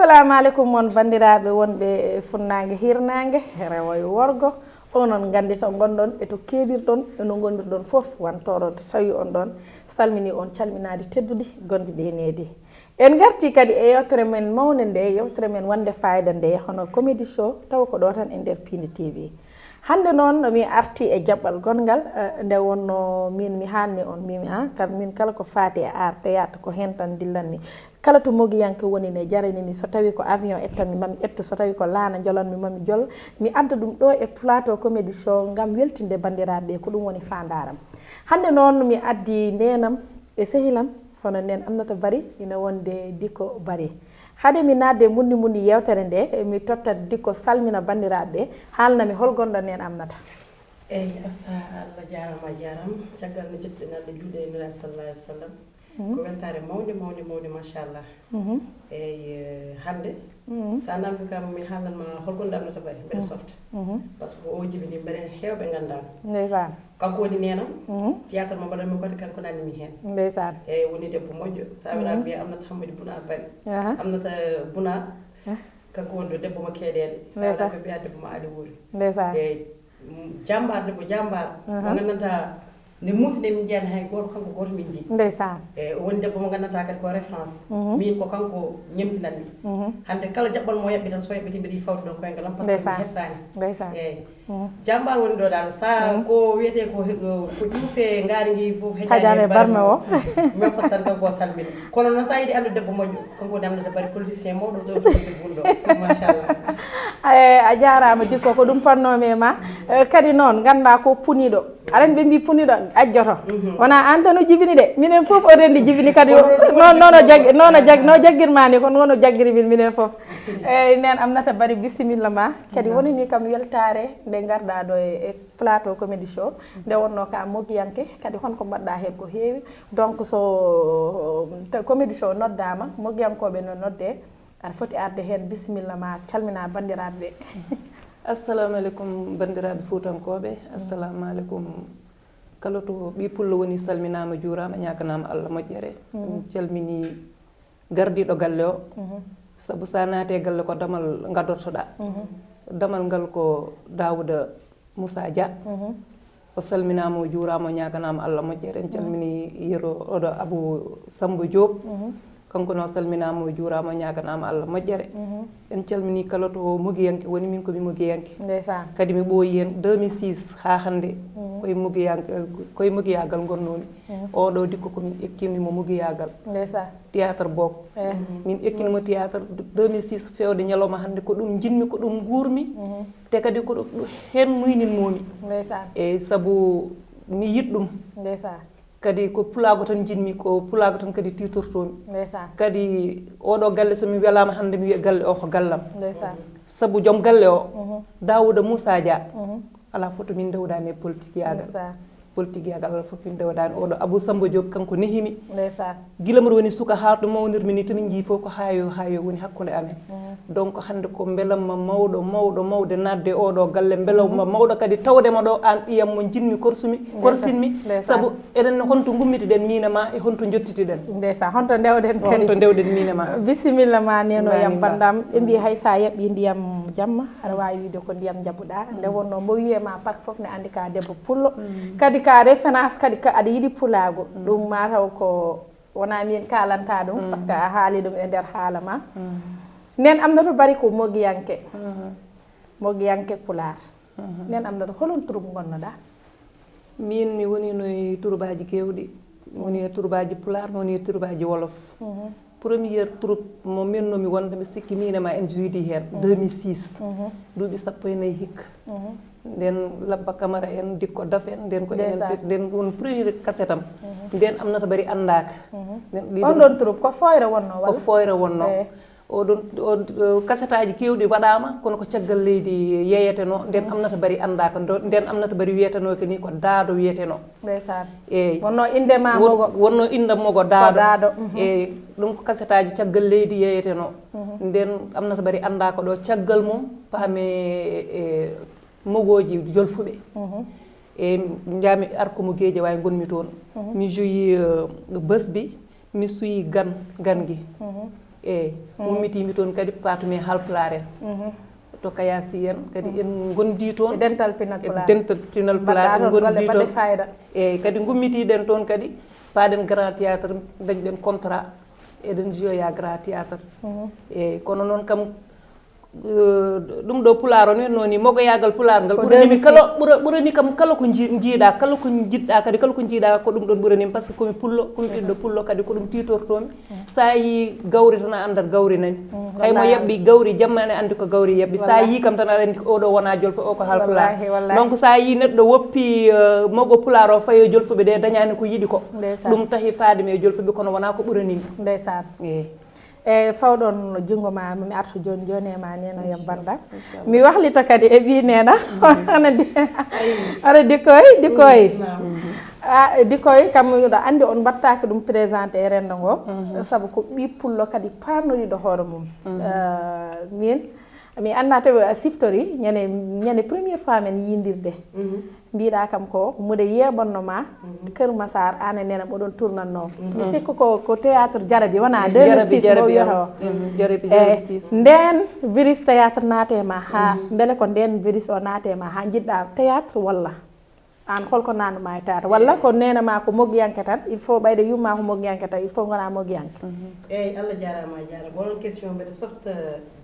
assalamu alaikum mon bandiraɓe wonɓe funnangue hirnangue rewo e worgo onon gandi to gonɗon e to keedirɗon eno gonirɗon foof wantoro to tawi on ɗon salmini on calminade teddude gonɗi ɗe needi en garti kadi e yewtere men mawde nde yewtere men wonde fayida nde hono comédie show taw ko ɗo tan e nder Pinde TV hande noon mi arti e jaɓɓal gongal nde wonno min mi hanni on mimi min kala ko faati e art théâtre ko hen tan dillanmi kala to mogiyanke woni ne jaranini so tawi ko avion ettanmi mami ettu so tawi ko laana jolanmi mami jol mi adda ɗum ɗo e plateau comédie show ngam weltinde bandiraɓe ko ɗum woni fandaram hande noon mi addi nenam e sehilam hono nen Aminata Bari ina wonde Dicko Bari hade mi nadde mundi yewtere nde mi tottat Dicko salmina bandiraɓe haalnami holgonɗo nen Aminata eyyi assa Allah jarama caggal no jettinande juuɗe e nuraɓe sallallahu alaihi wasallam ko weltare mawde machallah eyyi hande sa namdi kam mi haalanma holgonɗo Aminata Bari mbeɗa softa par ce que o jibini mbeɗen hewɓe gandama ndeysan kanko woni nenam théâtre mo mbaɗanmi kote kanko nannimi hen ndeysan eyyi woni debbo moƴƴo sa wira mbiya Aminata Hammadou Bouna Bari Aminata Bouna kanko woni ɗo debbo mo keeɗede sa wira ko mbiya debbo mo Ali Wuri ndeysan eyyi jambar debbo jambar mo gandanta nde muside min jeyani hay goto kanko goto min jeeyi ndeysan eyyi o woni debbo mo gandanta kadi ko référence min ko kanko ñemtinanmi hande kala jaɓɓal mo yaɓɓi tan so yaɓɓiti mbiɗa yi fawde ɗon koyngal am par ce que mi hersani ndeysan eyyi jambar woni ɗo dal sa ko wiyete ko ƴuufe ngaari ndi fof hajane barme o min fottan kanko salmina kono noon sa yiiɗi andu debbo moƴƴo kanko woni Aminata Bari politicien mawɗo ɗo to bunɗo machallah a jarama Dicko ko ɗum fannomi e ma kadi noon ganda ko puniɗo aɗa ɓe mbi puniɗo ajjoto wona an tan o jibini de minen foof o rendi jibini kadi no jagguirmani ko noon o jagguiri min minen foof eyyi nen Aminata Bari bisimilla ma kadi woni ni kam weltare nde garɗa ɗo e plateau comédie show nde wonno ka mogiyanke kadi honko mbaɗɗa hen ko heewi donc so comédie show noddama mogiyankoɓe no nodde aɗa foti arde hen bisimilla ma calmina bandiraɓe assalamu aleykum bandiraɓe fuutankoɓe assalamu aleykum kala to ɓi pullo woni salminama juurama ñaganama Allah moƴƴere calmini gardiɗo galle o saabu sa naate galle ko damal gadortoɗa damal ngal ko Daouda Moussa Dia o salminama o juurama o ñaganama Allah moƴƴere en calmini yero oɗo Abou Samba Diop kanko no salminama o juurama o ñaganama Allah moƴƴere en calmini kala to mogiyanke woni min komi mogiyanke ndeysan kadi mi ɓooyi hen 2006 ha hande koye mogiyagal gonnomi oɗo Dicko komin ekkinimo mogiyagal ndeysan théâtre bok min ekkinimo théâtre 2006 fewde ñalawma hande ko ɗum jinmi ko ɗum guurmi te kadi ko ɗum hen muyninmomi ndeysan eyyi saabu mi yiɗ ɗum ndeysan kadi ko pulago tan jinmi ko pulago tan kadi titortomi ndeysan kadi oɗo galle somi welama hande mi wiya galle o ko gallam ndeysan saabu joom galle o Daouda Moussa Dia ala foto min dewdani e politique yagal ala fof min dewdani oɗo Abou Samba Diop kanko nehimi ndeysan gila mbiɗa woni suka ha to mawnirmi ni tomin jii fof ko hayo woni hakkude amen donc hande ko beelamma mawɗo nadde oɗo galle beelawma mawɗo kadi tawdema ɗo an ɓiyam mo jinmi korsinmi saabu eɗen honto gummitiɗen mine ma e honto jottitiɗen ndeysan honto dewɗen kadi honto dewɗen mine ma bisimilla ma neno yam bandam ɓe mbi hay sa yaɓɓi ndiyam jamma aɗa wawi wiide ko ndiyam jaɓuɗa nde wonno mo wiyema pak foof ne andi ka debbo pullo kadi ka référence kadi aɗa yiiɗi pulago ɗum mataw ko wona min kalanta ɗum par ce que a haali ɗum e nder haala ma nen Aminata Bari ko mogiyanke pular nen Aminata holon troupe gonnoɗa min mi woni no troubaji kewɗi woni e troubaji pular woni e troubaji wolof première troupe mo minnomi wonde mi sikki minema en joyidi hen 2006 duuɓi 14 hikka nden Labba Camara en Dicko Daf en nden ko nden won premier cassette am nden Aminata Bari andaka on ɗon troupe ko foyre wonno walla ko foyre wonno oɗon cassette aji kewɗi waɗama kono ko caggal leydi yeyeteno nden Aminata Bari andaka nden Aminata Bari wiyeteno ko ni ko Daado wiyeteno ndeysan eyyi wonno inde ma mogo wonno inde mogo Daado eyyi ɗum ko cassette aji caggal leydi yeyeteno nden Aminata Bari andaka ɗo caggal mum paame e mogoji jolfuɓe e jami arkumo gueeje way gonmi toon mi joyi besbi mi suyi gan gangi eyi ummitima toon kadi patumi halpulaar en to kayasi en kadi en gondi toon dental pinal pulaar dental pinal pulaar en gondi toon fayda eyi kadi gummitiɗen toon kadi paaɗen grand théâtre dañɗen contrat eɗen joya grand théâtre eyi kono noon kam ɗum ɗo pulaar o ni noon mogoyagal pulaar ngal ɓuranimi kala ɓurani kam kala ko jiiɗa kala ko jiɗɗa kadi kala ko jiiɗa ko ɗum ɗon ɓuranimi par ce que komi pullo komi ɓiɗɗo pullo kadi ko ɗum titortomi sa yi gawri tan a andat gawri nani haymo yaɓɓi gawri jamma ene andi ko gawri yaɓɓi sa yi kam tan aɗa andi oɗo wona jolfo o ko hal pulaar donc sa yi neɗɗo woppi mogo pulaar o fayo jolfuɓe ɗe dañani ko yiɗi ko ɗum tahi faademi e jolfuɓe kono wona ko ɓuranimi ndeysan e fawɗon jungo ma mi artu joni joni e ma neno yam banda mi wahlita kadi e ɓi nena aɗa dikoy dikoy kam yuɗa andi on battaki ɗum présenté e rendo ngo saabu ko ɓi pullo kadi parnoriɗo hoore mum mi anda tawi a siftori ñande première fois men yindirde mbiɗa kam ko mude yeɓonno ma Kër Massar an e nena ɓoɗon tournanno mi sikku ko théâtre Jarabi wona 2006 o wiyata o nden virus théâtre naate ma ha beele ko nden virus o naate ma ha jiɗɗa théâtre walla an holko nanuma e théâtre walla ko nena ma ko moggiyanke tan il faut ɓayde yumma ko moggiyanke tan il faut gona moggiyanke eyyi Allah jarama jarama bonon question mbeɗa softa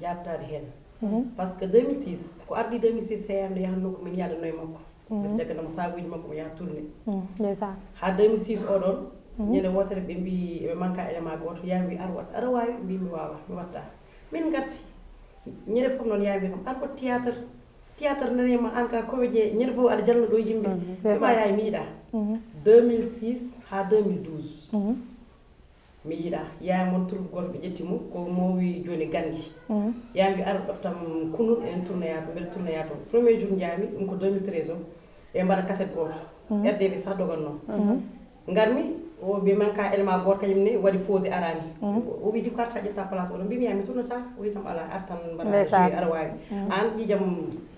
jabtade hen par ce que 2006 ko ardi 2006 seyamde yahanno ko min yaadano e makko mbeɗa jagganamo sagoji makko mo yaha tourné ndeysan ha 2006 oɗon ñande wotere ɓe mbi ɓe manque élément goto yaa wi ar wat aɗa wawi mbi mi wawa mi watta min garti ñande foof noon yaa wi kam ar wat théâtre nanema an ka comédien ñande foof aɗa jalno ɗo yimɓe ɓema yaay mi yiiɗa 2006 ha 2012 mi yiiɗa yaay moon tur goto ɓe ƴettimo ko mowi joni Gandi yambi ara ɗoftam kunun en tournéya to mbeɗa tournéya to premier jour jaami ɗum ko 2013 o ɓe mbaɗa cassette goto RDV sah doganno garmi o ɓe manqua élément goto kañumne waɗi posé arani o wi di ko arta ƴetta place oɗo mbimi ya mi tournata o wi tam ala artan mbaɗa joyi aɗa wawi an ƴiƴam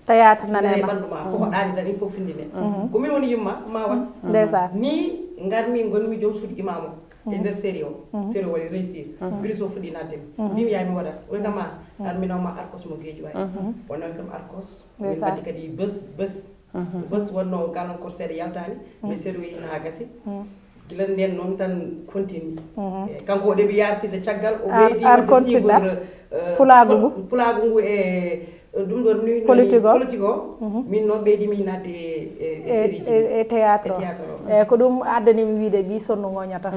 théâtre nanema ɓanduma ko hoɗani tan il faut findine ko min woni yumma ma wat ndeysan ni garmi gonmi joom suudu imam o e nder série o série o waɗi réussir virus o fuɗɗi naddemi mbimi ya mi waɗat oy kam a ar mi nawma arkos mo gueeji wayi o nawi kam arkos min mbaɗi kadi bés wonno galankor seeɗa yaltani mais série o yehina ha gasi gila nden noon tan continue kanko o ɗeɓi yartide caggal o ɓeydi wadde sigour pulagu ngu e ɗum ɗon ni politique o min noon ɓeydimi nadde e théâtre o eyyi ko ɗum addanimi wiide ɓi sonno goñata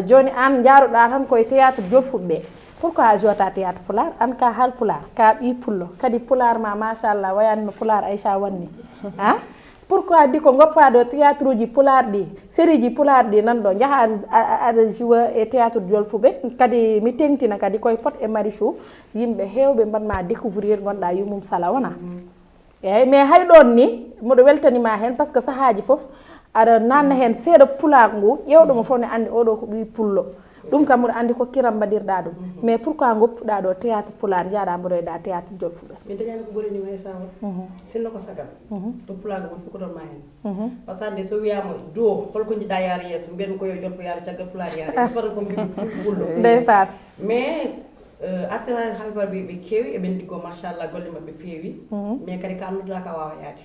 joni an jaaruɗa tan koye théâtre jolfuɓe ɓe pourquoi a jota théâtre pulaar an ka hal pulaar ka ɓi pullo kadi pulaar ma machallah wayanno pulaar Aïcha wanni ha pourquoi di ko goppaɗo théâtre uji pulaar ɗi série ji pulaar ɗi nanɗo jaaha aɗa joua e théâtre jolfuɓe kadi mi tengtina kadi koye Pod et Marichou yimɓe hewɓe mbatma découvrir gonɗa Yumum Sala wona eyyi mais hayɗon ni moɗo weltanima hen par ce que sahaji foof aɗa nanna hen seeɗa pulaar ngu ƴewɗomo foof ne andi oɗo ko ɓi pullo ɗum kam mboɗo andi ko kiram mbaɗirɗa ɗum mais pourquoi goppuɗa ɗo théâtre pulaar jaaɗa mboɗoyɗa théâtre jolfuɓe min dañani ko ɓuranima e sawa sinno ko sagal to pulago mon fof ko ɗon ma hen par ce que hande so wiyama duo holko jiɗɗa yaara yeeso mbiyen ko yo jolfo yaara caggal pulaar yaara yeeso patan ko ɓullo ndeysan mais artiste halpar ɓe keewi eɓen liggo machallah golle mabɓe peewi mais kadi ka annduɗa ka wawa yaade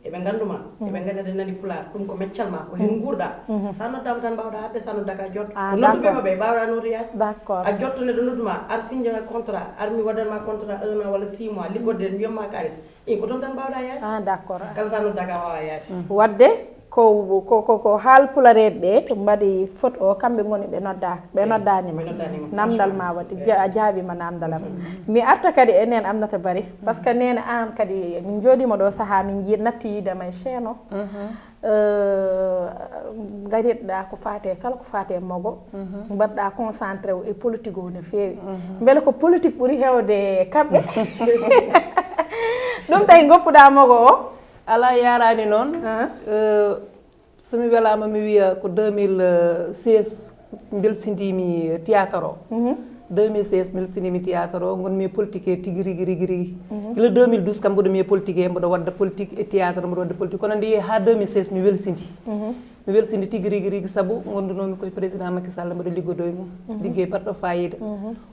eɓe ganduma eɓe gandi aɗa nani pulaar ɗum ko meccal ma ko hen guurɗa sa noddama tan mbawɗa arde sa noddaka a jotto ko nodduɓe maɓe mbawɗa nodde yaade d'accord a jotto neɗɗo nodduma ar signe contrat ar mi waɗanma contrat 1 an walla 6 mois liggodde mi wiyatma kalis ko toon tan mbawɗa yaade d'accord kala sa noddaka wawa yaade wadde ko haalpulareɓe ɓe mbaɗi faute o kamɓe goni ɓe noddanima namdal ma waɗi a jaabima namdalam mi arta kadi enen Aminata Bary par ce que nene an kadi min jooɗima ɗo saaha min natti yidema e chaine o gariɗɗa ko fate kala ko fate mogo mbaɗɗa concentré e politique o no feewi beele ko politique ɓuuri hewde kamɓe ɗum tawi goppuɗa mogo o ala yarani noon somi welama mi wiya ko 2016 belsidimi théâtre o 2016 belsinimi théâtre o gonmi politique e tigui rigui gila 2012 kam mboɗomi e politique e mboɗo wadda politique e théâtre mboɗo wadda politique kono nde ha 2016 mi welsidi mi welsini tigi rigi sabu gondunomi koye président Macky Sall mbaɗa liggodo e mum liggey baɗɗo fayida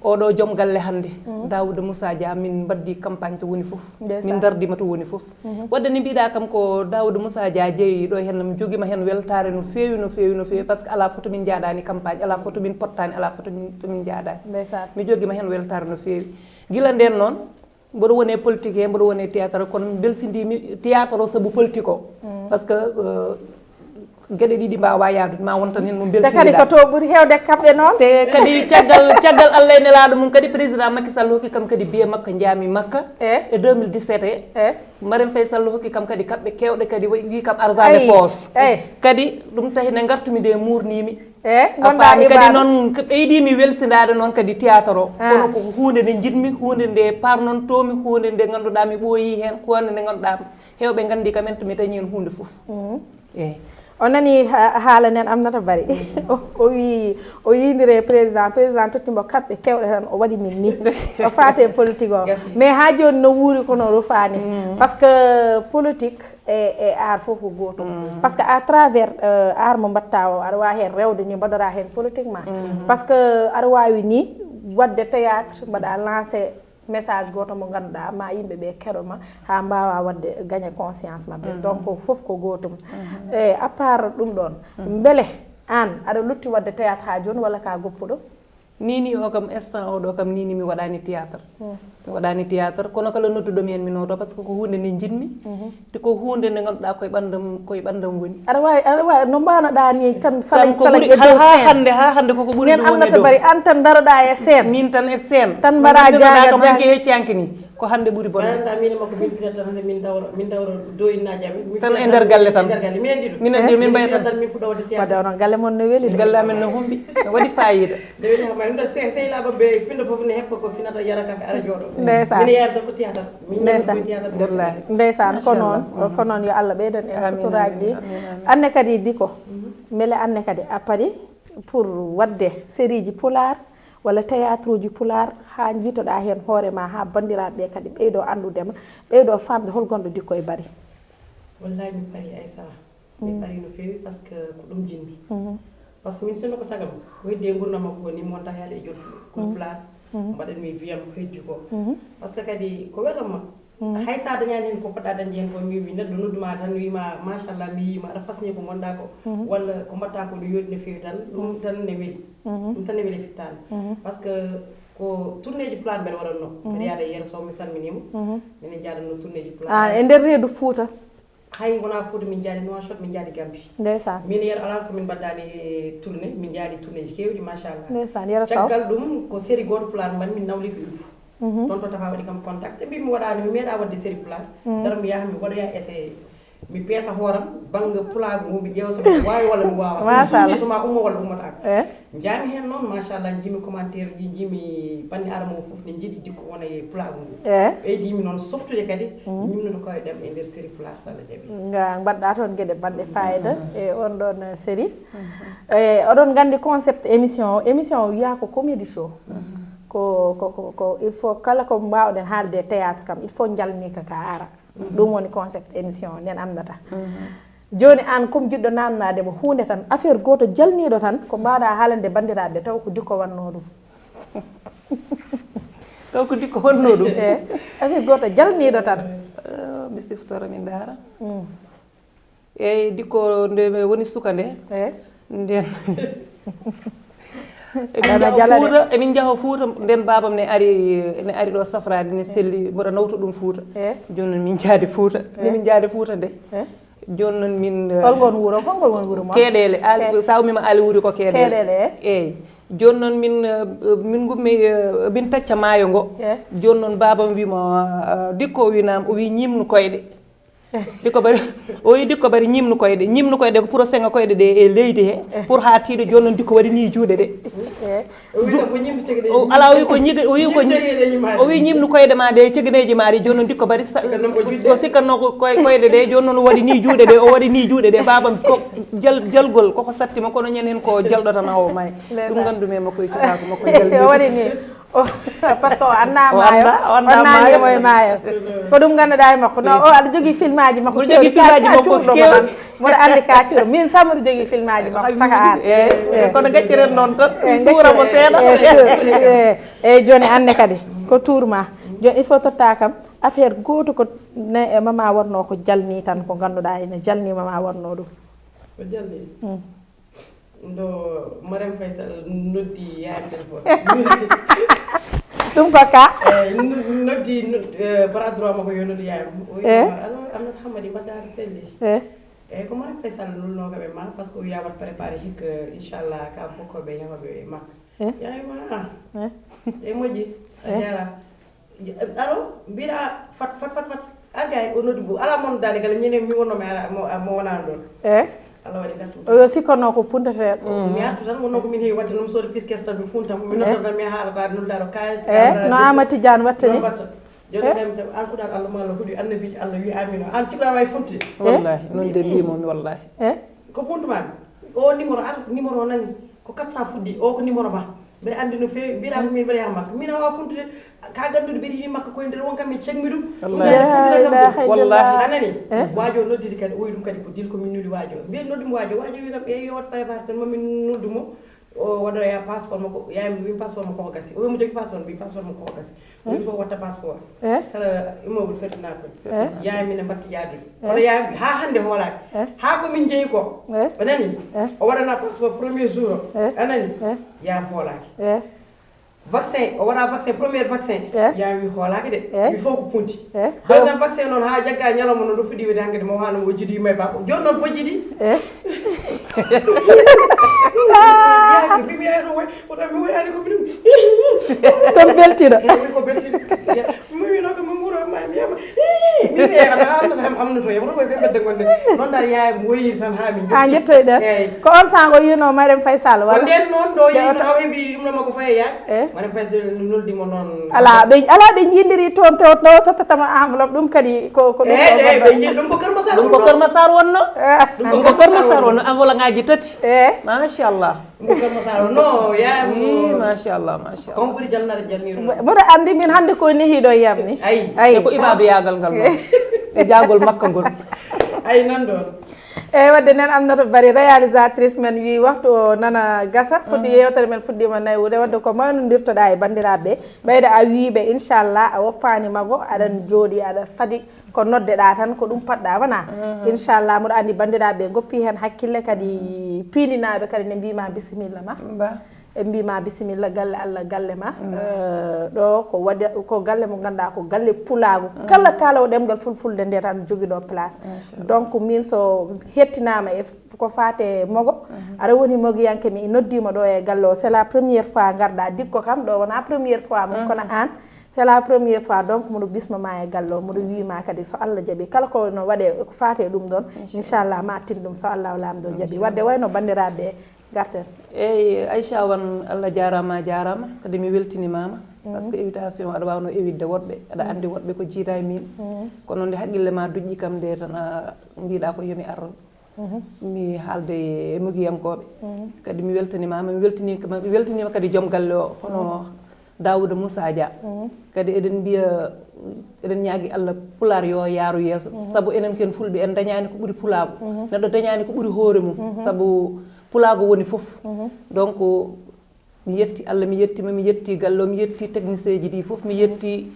oɗo joom galle hannde Daouda Moussa Dia min mbaddi campagne to woni fof min dardima to woni fof wadde ni mbiɗa kam ko Daouda Moussa Dia jeeyi ɗo hen mi joguima hen weltare no fewi par ce que ala foto min jaaɗani campagne ala foto min pottani ala foto min jaaɗani mi joguima hen weltare no fewi guila nden noon mboɗo wone politique he mboɗo wone théâtre kono mi belsindimi théâtre o saabu politique o par ce que gueɗe ɗiɗi mbawa yaadude ma won tan hen mo belsinɗa kadi ko to ɓuuri hewde kamɓe noon te kadi caggal Allah e nelaɗo mum kadi président Macky Sall hokki kam kadi biye makko jaami makka e 2017 Marième Faye Sall hokki kam kadi kamɓe kewɗe kadi wi kam argent de poche kadi ɗum tahi nde gartumi nde murnimi a faami kadi noon ɓeydimi welsindade noon kadi théâtre o kono ko hunde nde jiɗmi hunde nde parnontomi hunde nde ganduɗa mi ɓooyi hen hunde nde ganduɗa hewɓe gandi kamen to mi dañi hen hunde foof eyyi o nani haala nen Aminata Bari o yindire président tottimo kamɓe kewɗe tan o waɗi min ni o fate politique o mais ha joni no wuuri kono rufani par ce que politique e art fof ko gotum par ce que à travers art mo mbatta o aɗa wawi hen rewde ni mbaɗora hen politiquement par ce que aɗa wawi ni wadde théâtre mbaɗa lancé message goto mo ganduɗa ma yimɓeɓe keɗoma ha mbawa wadde gagné conscience mabɓe donc foof ko gotum e à part ɗum ɗon beele an aɗa lutti wadde théâtre ha joni walla ka goppuɗo nini o kam instant oɗo kam nini mi waɗani théâtre mi waɗani théâtre kono kala nodduɗomi hen mi noto par ce que ko hunde nde jinmi te ko hunde nde ganduɗa koye ɓandam woni aɗa wawi no mbanoɗa ni tan ha hande koko ɓuuri ɗum woni ɗo Bari an tan daroɗa e scène min tan e scène tan mbaɗa jaga kam hanke hecciyanke ni ko hande ɓuuri bonda min makko min pinata hande min dawro doyinaji amen tan e nder galle tan min andi min mbayata tan min fuɗa wadde théâtre wadde onon galle mon no weeli galle amen no humbi no waɗi fayida de weli ma ɗum sehilaɓe ɓe pindo foof ne heppa ko finata yara kafe ara jooɗo ndeysan min yarata ko théâtre min théâtre wallahi ndeysan ko noon yo Allah ɓeydan en suturaji ɗi anne kadi Dicko beele anne kadi a paari pour wadde série ji pular walla théâtre uji pular ha jiitoɗa hen hoorema ha bandiraɓe kadi ɓeydo andudema ɓeydo famde holgonɗo Dicko e Bari wallahi mi paari Aissa mi paari no fewi par ce que ko ɗum jinmi par ce que min sinno ko sagam ko heddi e gurdam makko ko ni mi wonta yaade e jolfuɗo koye pular mbaɗanmi wiyam ko heddi ko par ce que kadi ko welamma hay sa dañani hen ko poɗɗa dañde hen ko mi neɗɗo nodduma tan wima machallah mi yima aɗa fasni ko gonɗa ko walla ko mbatta ko no yodi no fewi tan ɗum tan ne weeli ɗum tan ne weeli fittani par ce que ko tourné ji pular mbeɗa waɗanno mbeɗa yaada e yeeso mi salminima minen jaaɗanno tourné ji pular e nder reedu Fouta hay wona Fouta min jaadi Nouakchott min jaadi Gambie ndeysan min yero ala ko min mbaddani e tourné min jaadi tourné ji kewɗi machallah ndeysan yero saw caggal ɗum ko série goto pular mbaɗi min nawli ko ɗum toon to tafa waɗi kam contact e mbi mi waɗani mi meeɗa wadde série pular dara mi yaha mi waɗoya essayé mi peesa hooram banggue pulago ngu mi ƴeewa somi wawi walla mi wawa soma ummo walla ummatako jaami hen noon machallah jiimi commentaire ji jiimi bande adama o foof ne jiiɗi Dicko wona e pulago ngu ɓeydimi noon softude kadi ñimnude koye ɗem e nder série pular so Allah jaaɓi mbaɗɗa toon gueɗe baɗɗe fayida e on ɗon série e oɗon gandi concept émission o wiya ko comédie show ko il faut kala ko mbawɗen haalde théâtre kam il faut jalnika ka ara ɗum woni concept émission nden Aminata joni an comme jiɗɗo namnademo hunde tan affaire goto jalniɗo tan ko mbawɗa haalande bandiraɓe taw ko Dicko wanno ɗum taw ko Dicko wanno ɗum affaire goto jalniɗo tan mi siftoro min daara eyyi Dicko nde woni suka nde nden emin jaaha Fouta nden babam ne ari ɗo safrade ne selli mboɗo nawta ɗum Fouta joni noon min jaadi Fouta min jaadi Fouta nde joni noon min holgon wuuro mo Keɗele sa umima Ali wuuri ko Keɗele eyyi joni noon min gummi min tacca maayo ngo joni noon babam wimo Dicko o winama o wi ñimnu koyɗe Dicko Bari o wi Dicko Bari ñimnu koyɗe ko pour senga koyɗe ɗe e leydi he pour ha tiiɗo joni noon Dicko waɗi ni juuɗe ɗe ala o wi ñimnu koyɗe ma ɗe cegeneji ma ɗe joni noon Dicko Bari o sikkanno koyɗe ɗe joni noon waɗi ni juuɗe ɗe o waɗi ni juuɗe ɗe babam ko jalgol koko sattima kono ñanden hen ko jalɗo tan hawo may ɗum gandumi makko e cubako makko waɗi ni par ce que o annda maayo o nanndemo e maayo ko ɗum ngannduɗaa e makko non o aɗa jogii film aji makko jogii film aji makko keewɗi mboɗo anndi ka cuuro min sam mboɗo jogii film aji makko saka aan kono gacciren noon tan suuramo seeɗa eyi jooni anne kadi ko tourma jooni il faut totta kam affaire gooto ko ne e mama wonno ko jalni tan ko ngannduɗaa ene jalni mama wonno ɗum ko jalni ndo Mariame Faye Sall noddi yaade téléphone ɗum ko ka noddi bras droit makko yo noddi yaayam ala amnat hamadi mbaɗɗaade selli eyyi ko Mariame Faye Sall lulnogaɓe ma par ce que o wiya wat préparé hikka inchallah ka bokkoɓe yahoɓe makka yayma e moƴƴi a jarama alo mbiɗa fat argay o noddi bo ala monnodade gala ñande mi wonnomi ala mo wonano ɗon Allah waɗi gattu o sikkanno ko puntateɗo mi artu tan wonno ko min heewi wadde nomi soodi piskes tan mi funtam mi noddat tan mi haala ko aɗa noddaɗo kalis no Amadou Tidiane wattani joni kami tam an kuɗan Allah mo Allah huuɗi annabiji Allah wi amino an cikɗa wawi funtude wallahi noon de mbimomi wallahi ko funtumami o numéro numéro o nani ko 400 fuɗɗi o ko numéro ma mbiɗa andi no feewi mbiɗa ko min mbaɗa yaha makka min awa funtude ka gandude mbiɗa yiɗi makka koye nder won kam mi cegmi ɗum wallahi anani waajo nodditi kadi o wi ɗum kadi ko dil komin nudi waajo mbiɗa noddimo waajo wi kam yo wat préparé tan mamin noddumo o waɗoya passeport makko yaymi wi passeport makko ko gasi o wimo jogui passeport mbi passeport makko ko gasi o wi fof watta passeport sara immeuble fertina ko yaymi ne mbatti yaade kono yaymi ha hande hoolaki ha komin jeeyi ko anani o waɗana passeport premier jour o anani yayam hoolaki vaccin o waɗa vaccin premier vaccin yaymi hoolaki de mi fof ko punti deuxiéme vaccin noon ha jagga ñalawma noon ɗo fuɗɗi wede hankkadi mo hano wojjidi yumma e bako joni noon bojjiɗi yaaki bimi yayi ɗo way oɗa mi woyani ko miɗum ton beltiɗo ko beltiɗo mi wino ko mi muuro ma mi yama mimi aɗa amnoto yam koy koye bedde gonne noon dal yaaya mi woyiri tan ha min ha jettoy ɗen ko on sango yino Mariame Faye Sall wala nden noon ɗo yimɓe taw heeɓi ɗumnoma ko faye yaade Mariame Faye Sall noddimo noon ala ɓe jindiri toon to tottatama enveloppe ɗum kadi ko ɗum ɓe jii ɗum ko Kër Massar ɗum ko Kër Massar wonno ɗum ko Kër Massar wonno enveloppe ngaji tati machallah ɗum ko Kër Massar no yaayam machallah on ɓuuri jalnade jalniro mboɗo andi min hannde ko nehiɗo yam ni ayi ko ibadu yagal ngal noon e jagol makka ngol ayi nan ɗon eyyi wadde nen Aminata Bari réalisatrice men wi waktu o nana gasa fuɗɗi yewtere men fuɗɗima naywude wadde ko maynodirtoɗa e bandiraɓeɓe ɓeyde a wiiɓe inchallah a woppani maggo aɗan jooɗi aɗa faadi ko noddeɗa tan ko ɗum paɗɗa wona inchallah mboɗo andi bandiraɓe goppi hen hakkille kadi piininaɓe kadi ne mbima bisimilla ma e mbima bisimilla galle Allah galle ma ɗo ko waɗi ko galle mo ganduɗa ko galle pulago kala kalawo ɗemgal fulfulde nde tan joguiɗo place donc min so hettinama e ko fate mogo aɗa woni mogiyanke mi noddima ɗo e galle o c'est la première fois garɗa dikko kam ɗo wona première fois mum kono an c'est la première fois donc moɗo bismama e galle o moɗo wima kadi so Allah jaaɓi kala ko no waɗe ko fate ɗum ɗon inchallah ma tin ɗum so Allah lamɗo jaaɓi wadde wayno bandiraɓe garten eyyi Aïcha wan Allah jarama kadi mi weltinimama par ce que invitation aɗa wawno ewidde woɗɓe aɗa andi woɗɓe ko jiita e min kono nde haqqille ma duƴƴi kam nde tan mbiɗa ko yomi arro mi haalde e mogiyankoɓe kadi mi weltanimama mi weltinima kadi joom galle o hono Daouda Moussa Dia kadi eɗen mbiya eɗen ñaagui Allah pular yo yaaru yeeso saabu enen ken fulɓe en dañani ko ɓuuri pulago neɗɗo dañani ko ɓuuri hoore mum saabu pulago woni foof donc mi yetti Allah mi yettima mi yetti gallo mi yetti technicien ji ɗi foof mi yetti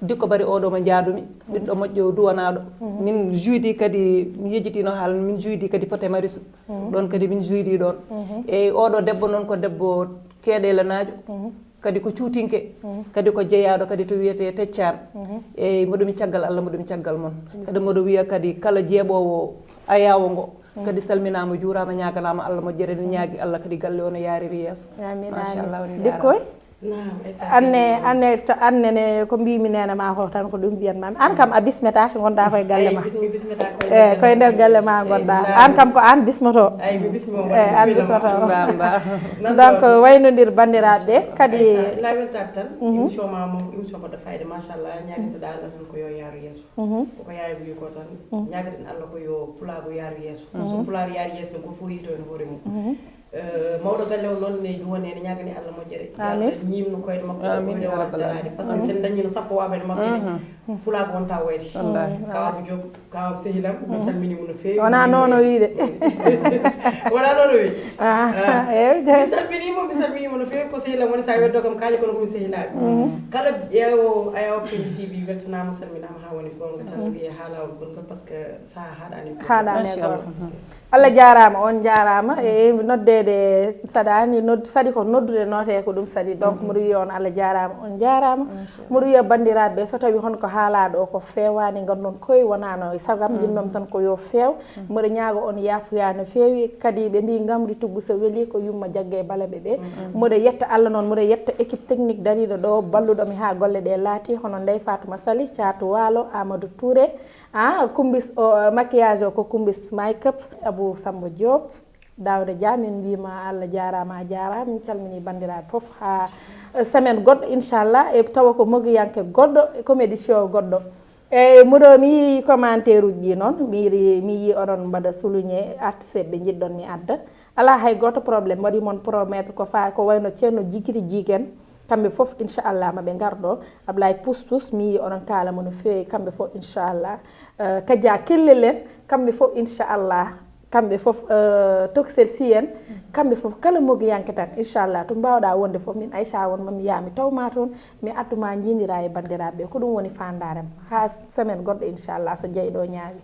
dikko bari oɗo mo jaadumi ɓiɗɗo moƴƴo duwanaɗo min juidi kadi mi yejjitino haala min juidi kadi Poté Marisu ɗon kadi min juidi ɗon eyyi oɗo debbo noon ko debbo keeɗelanajo kadi ko cuutinke kadi ko jeeyaɗo kadi to wiyete Teccane eyyi moɗomi caggal Allah moɗomi caggal moon kadi moɗo wiya kadi kala jeeɓowo ayawo ngo kadi salminama juurama ñaganama Allah moƴƴere ni ñaagui Allah kadi galle o no yariri yeeso machallah woni dikkoy anne ne ko mbimi nene ma ko tan ko ɗum mbiyanmami an kam a bismetake gonɗa koye galle ma eyyi koye nder galle ma gonɗa an kam ko an bismoto an bismoto donc waynodir bandiraɓe ɓe kadi la weltade tan émission ma moom émission mbaɗɗo fayida machallah ñaguitoɗa Allah tan ko yo yaaru yeeso koko yawi wi ko tan ñagaten Allah ko yo pulago yaaru yeeso so pulaar yaari yeeso ko fof yito no hoore mum mawɗo galle o noon ne woni ene ñagani Allah moƴƴere amin ñimno koyɗe makko amin ene wawa darade par ce que sen dañino sappo waɓede makko ni pulago wonta wayde kawaɓe joom kawaɓe sehilam mi salmini mo no feewi wona noon o wiide wona noon o wi eyi mi salminimo no feewi ko sehilam woni sa weddo kam kaali kono komi sehilaɓe kala ƴeewo ayaw pindi tv weltanama salminama ha woni gonga tan wiye ha lawol gongol par ce que sa haɗani goto Allah jarama on jarama e noddede saɗani saɗi ko noddude note ko ɗum saɗi donc mbiɗa wiya on Allah jarama on jarama mbiɗa wiya bandiraɓe so tawi honko haalaɗo o ko fewani gandon koye wonano sagam jinnom tan ko yo feew mbiɗa ñaago on yafuya no feewi kadi ɓe mbi gamri tuggu so weeli ko yumma jagge e balaɓe ɓe mbiɗa yetta Allah noon mbiɗa yetta équipe technique dariɗo ɗo balluɗomi ha golle ɗe laati hono Ndeye Fatouma Sali Thiatou Walo Amadou Touré kumbis o maquillage o ko kumbis make-up Abou Samba Diop Dawde Dia min mbima Allah jarama a jarama min calmini bandiraɓe foof ha semaine goɗɗo inchallah e tawa ko mogiyanke goɗɗo comme édition goɗɗo eyyi muɗo mi yi commentaire uji ɗi noon mi yi oɗon mbaɗa souligné artiste ɓe jiɗɗon mi adda ala hay goto probléme waɗi moon promettre ko fa ko wayno ceerno Jikiri Jiken kamɓe fof inchallah maɓe garɗo Ablaye Poustous mi yi oɗon kalamo no fewi kamɓe fof inchallah Kadia Kellel en kamɓe fof inchallah kamɓe fof Toksel Sy en kamɓe fof kala mogiyanke tan inchallah to mbawɗa wonde fof min Aïcha wonma mi yaha mi tawma toon mi adduma jindira e bandiraɓe ko ɗum woni fandarem ha semaine goɗɗo inchallah so jeeyi ɗo ñaawi